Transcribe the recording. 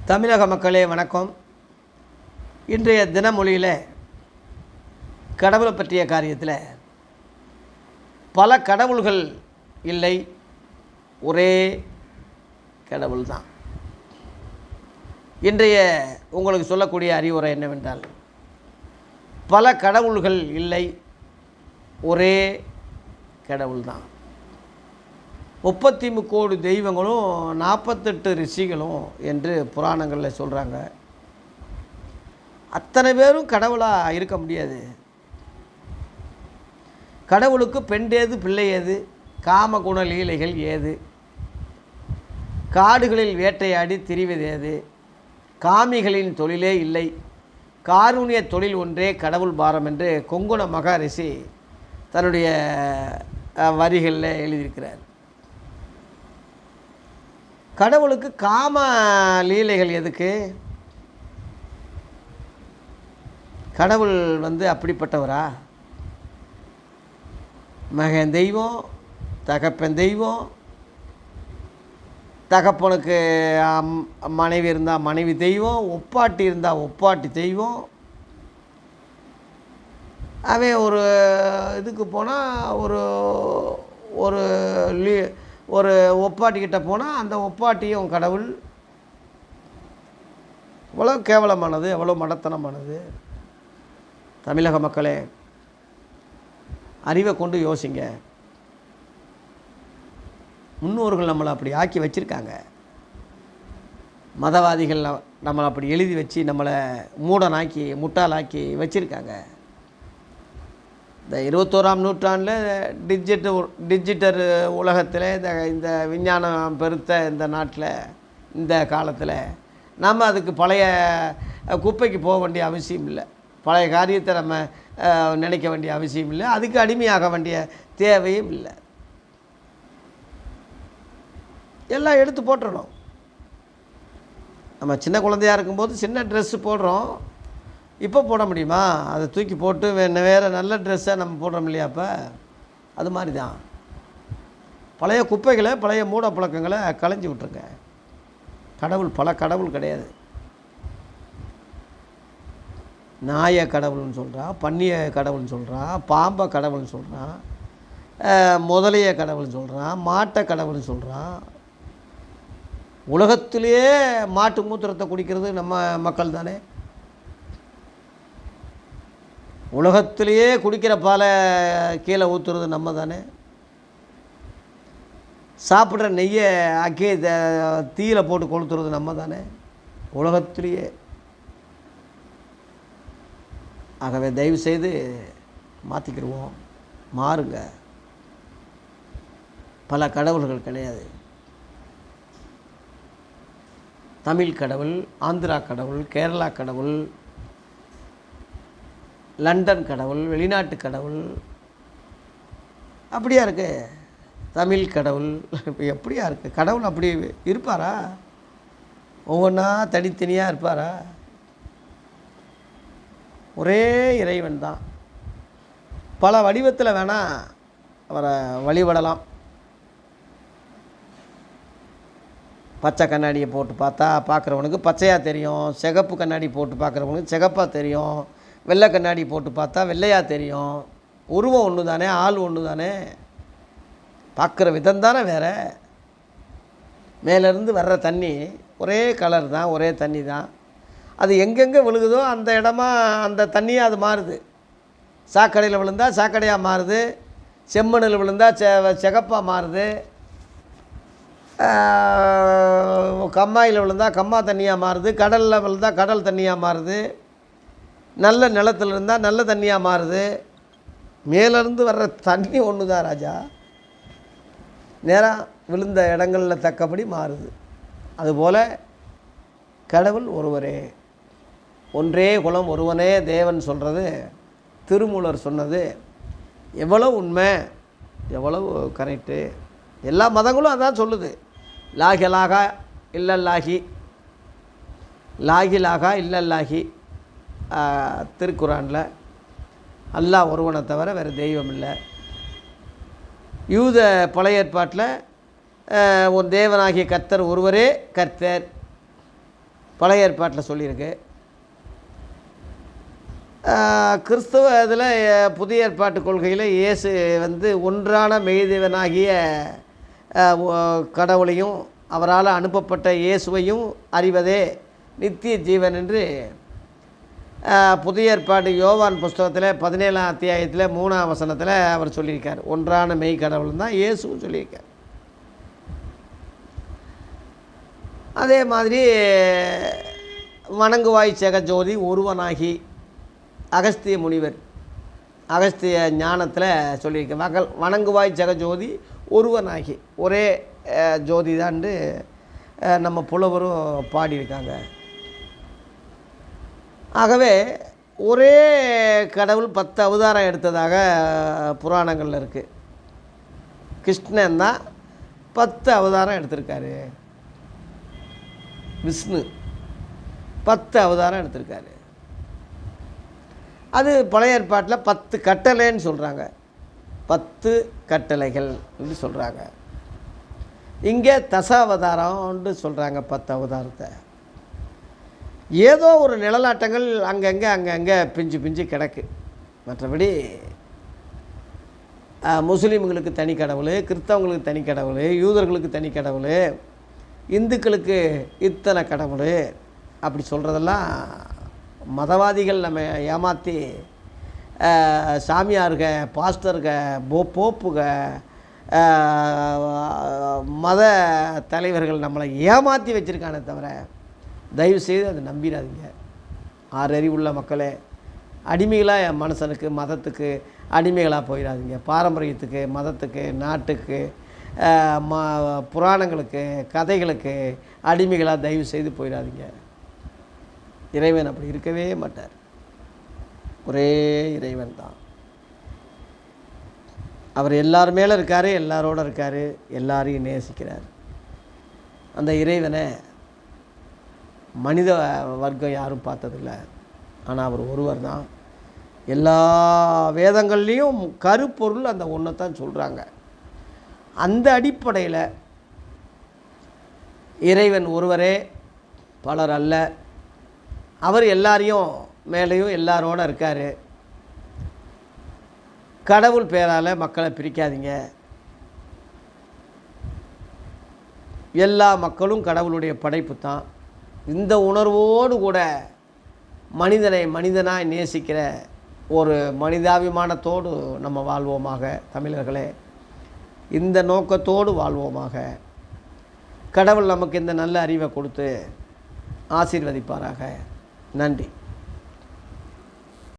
தமிழக மக்களே வணக்கம். இன்றைய தினமொழியில் கடவுளை பற்றிய காரியத்தில் பல கடவுள்கள் இல்லை, ஒரே கடவுள் தான். இன்றைய உங்களுக்கு சொல்லக்கூடிய அறிவுரை என்னவென்றால், பல கடவுள்கள் இல்லை, ஒரே கடவுள் தான். 33 கோடி தெய்வங்களும் 48 ரிஷிகளும் என்று புராணங்களில் சொல்கிறாங்க. அத்தனை பேரும் கடவுளாக இருக்க முடியாது. கடவுளுக்கு பெண் ஏது பிள்ளை ஏது, காம குண லீலைகள் ஏது, காடுகளில் வேட்டையாடி திரிவது ஏது, காமிகளின் தொழிலே இல்லை, காருண்ய தொழில் ஒன்றே கடவுள் பாரம் என்று கொங்குண மகரிஷி தன்னுடைய வரிகளில் எழுதியிருக்கிறார். கடவுளுக்கு காம லீலைகள் எதுக்கு? கடவுள் அப்படிப்பட்டவரா? மகன் தெய்வம், தகப்பன் தெய்வம், தகப்பனுக்கு மனைவி இருந்தால் மனைவி தெய்வம், ஒப்பாட்டி இருந்தால் ஒப்பாட்டி தெய்வம். அவன் ஒரு இதுக்கு போனால் ஒரு ஒரு ஒப்பாட்டிக்கிட்ட போனால் அந்த ஒப்பாட்டியும் கடவுள். எவ்வளோ கேவலமானது, எவ்வளோ மடத்தனமானது. தமிழக மக்களே, அறிவை கொண்டு யோசிங்க. முன்னோர்கள் நம்மளை அப்படி ஆக்கி வச்சுருக்காங்க. மதவாதிகள் நம்மளை அப்படி எழுதி வச்சு நம்மளை மூடனாக்கி முட்டாளாக்கி வச்சுருக்காங்க. இந்த 21ஆம் நூற்றாண்டில் டிஜிட்டல் உலகத்தில் இந்த விஞ்ஞானம் பெருத்த இந்த நாட்டில் இந்த காலத்தில் நம்ம அதுக்கு பழைய குப்பைக்கு போக வேண்டிய அவசியம் இல்லை. பழைய காரியத்தை நம்ம நினைக்க வேண்டிய அவசியம் இல்லை. அதுக்கு அடிமையாக வேண்டிய தேவையும் இல்லை. எல்லாம் எடுத்து போட்டுடணும். நம்ம சின்ன குழந்தையாக இருக்கும்போது சின்ன ட்ரெஸ்ஸு போடுறோம், இப்போ போட முடியுமா? அதை தூக்கி போட்டு வேறு நல்ல ட்ரெஸ்ஸை நம்ம போடுறோம் இல்லையா? அப்போ அது மாதிரி தான் பழைய குப்பைகளை, பழைய மூட பழக்கங்களை களைஞ்சி விட்ருங்க. கடவுள் பல கடவுள் கிடையாது. நாயை கடவுள்னு சொல்கிறான், பன்னியை கடவுள்னு சொல்கிறான், பாம்பை கடவுள்னு சொல்கிறான், முதலையை கடவுள்னு சொல்கிறான், மாட்டை கடவுள்னு சொல்கிறான். உலகத்திலேயே மாட்டு மூத்திரத்தை குடிக்கிறது நம்ம மக்கள் தானே. உலகத்திலேயே குடிக்கிற பாலை கீழே ஊற்றுறது நம்ம தானே. சாப்பிட்ற நெய்யை ஆக்கி தீயில போட்டு கொளுத்துறது நம்ம தானே உலகத்திலேயே. ஆகவே தயவு செய்து மாற்றிக்கிடுவோம், மாறுங்க. பல கடவுள்கள் கிடையாது. தமிழ் கடவுள், ஆந்திரா கடவுள், கேரளா கடவுள், லண்டன் கடவுள், வெளிநாட்டு கடவுள், அப்படியா இருக்கு. தமிழ் கடவுள் எப்படியா இருக்குது? கடவுள் அப்படி இருப்பாரா? ஒவ்வொன்றா தனித்தனியாக இருப்பாரா? ஒரே இறைவன் தான். பல வடிவத்தில் வேணால் அவரை வழிபடலாம். பச்சை கண்ணாடியை போட்டு பார்த்தா பார்க்குறவனுக்கு பச்சையாக தெரியும், சிகப்பு கண்ணாடி போட்டு பார்க்குறவனுக்கு சிகப்பாக தெரியும், வெள்ளை கண்ணாடி போட்டு பார்த்தா வெள்ளையாக தெரியும். உருவம் ஒன்று தானே, ஆள் ஒன்று தானே, பார்க்குற விதம் தானே வேறு. மேலேருந்து வர்ற தண்ணி ஒரே கலர் தான், ஒரே தண்ணி தான். அது எங்கெங்கே விழுகுதோ அந்த இடமா அந்த தண்ணியாக அது மாறுது. சாக்கடையில் விழுந்தால் சாக்கடையாக மாறுது, செம்மண்ணில் விழுந்தால் சிகப்பாக மாறுது, கம்மாயில் விழுந்தால் கம்மா தண்ணியாக மாறுது, கடலில் விழுந்தால் கடல் தண்ணியாக மாறுது, நல்ல நிலத்தில் இருந்தால் நல்ல தண்ணியாக மாறுது. மேலேருந்து வர்ற தண்ணி ஒன்று தான் ராஜா, நேராக விழுந்த இடங்களில் தக்கபடி மாறுது. அதுபோல் கடவுள் ஒருவரே, ஒன்றே குலம் ஒருவனே தேவன் சொல்கிறது திருமூலர் சொன்னது எவ்வளோ உண்மை, எவ்வளவு கரெக்டு. எல்லா மதங்களும் அதான் சொல்லுது. லாகி லாகா இல்லல்லாகி, லாகி லாகா இல்லல்லாகி. திருக்குறானில் அல்லாஹ் ஒருவனை தவிர வேறு தெய்வம் இல்லை. யூத பழைய ஏற்பாட்டில் ஒரு தேவனாகிய கர்த்தர் ஒருவரே கர்த்தர். பழைய ஏற்பாட்டில் சொல்லியிருக்கு. கிறிஸ்தவ இதில் புதிய ஏற்பாட்டு கொள்கையில் இயேசு வந்து ஒன்றான மெய்தேவனாகிய கடவுளையும் அவரால் அனுப்பப்பட்ட இயேசுவையும் அறிவதே நித்திய ஜீவன் என்று புதிய ஏற்பாடு யோவான் புஸ்தகத்தில் 17ஆம் அத்தியாயத்தில் 3ஆம் வசனத்தில் அவர் சொல்லியிருக்கார். ஒன்றான மெய் கடவுள் தான் இயேசுவும் சொல்லியிருக்கார். அதே மாதிரி வணங்குவாய் ஜெகஜோதி ஒருவனாகி அகஸ்திய முனிவர் அகஸ்திய ஞானத்தில் சொல்லியிருக்க வணங்குவாய் ஜெகஜோதி ஒருவனாகி ஒரே ஜோதி தான்னு நம்ம புலவரும் பாடியிருக்காங்க. ஆகவே ஒரே கடவுள் 10 அவதாரம் எடுத்ததாக புராணங்களில் இருக்குது. கிருஷ்ணன் தான் 10 அவதாரம் எடுத்திருக்காரு. விஷ்ணு 10 அவதாரம் எடுத்திருக்காரு. அது பழைய ஏற்பாட்டில் 10 கட்டளைன்னு சொல்கிறாங்க. 10 கட்டளைகள் என்று சொல்கிறாங்க. இங்கே தசாவதாரம்னு சொல்கிறாங்க. 10 அவதாரத்தை ஏதோ ஒரு நிழலாட்டங்கள் அங்கங்கே பிஞ்சு பிஞ்சு கிடக்கு. மற்றபடி முஸ்லீம்களுக்கு தனி கடவுள், கிறிஸ்தவங்களுக்கு தனி கடவுள், யூதர்களுக்கு தனி கடவுள், இந்துக்களுக்கு இத்தனை கடவுள் அப்படி சொல்கிறதெல்லாம் மதவாதிகள் நம்ம ஏமாற்றி சாமியாருக, பாஸ்டருக, போப்புக, மத தலைவர்கள் நம்மளை ஏமாற்றி வச்சுருக்கானே தவிர தயவுசெய்து அதை நம்பிடாதீங்க. 6 அறிவுள்ள மக்களே, அடிமைகளாக மனுஷனுக்கு மதத்துக்கு அடிமைகளாக போயிடாதீங்க. பாரம்பரியத்துக்கு, மதத்துக்கு, நாட்டுக்கு, புராணங்களுக்கு, கதைகளுக்கு அடிமைகளாக தயவு செய்து போயிடாதீங்க. இறைவன் அப்படி இருக்கவே மாட்டார். ஒரே இறைவன் தான். அவர் எல்லார் மேலே இருக்கார், எல்லாரோட இருக்கார், எல்லாரையும் நேசிக்கிறார். அந்த இறைவனை மனித வர்க்கம் யாரும் பார்த்ததில்லை. ஆனால் அவர் ஒருவர் தான். எல்லா வேதங்கள்லேயும் கருப்பொருள் அந்த ஒன்றை தான் சொல்கிறாங்க. அந்த அடிப்படையில் இறைவன் ஒருவரே, பலர் அல்ல. அவர் எல்லாரையும் மேலேயும் எல்லாரோட இருக்கார். கடவுள் பேரால் மக்களை பிரிக்காதீங்க. எல்லா மக்களும் கடவுளுடைய படைப்பு தான். இந்த உணர்வோடு கூட மனிதனை மனிதனாய் நேசிக்கிற ஒரு மனிதாபிமானத்தோடு நம்ம வாழ்வோமாக. தமிழர்களே, இந்த நோக்கத்தோடு வாழ்வோமாக. கடவுள் நமக்கு இந்த நல்ல அறிவை கொடுத்து ஆசீர்வதிப்பாராக. நன்றி.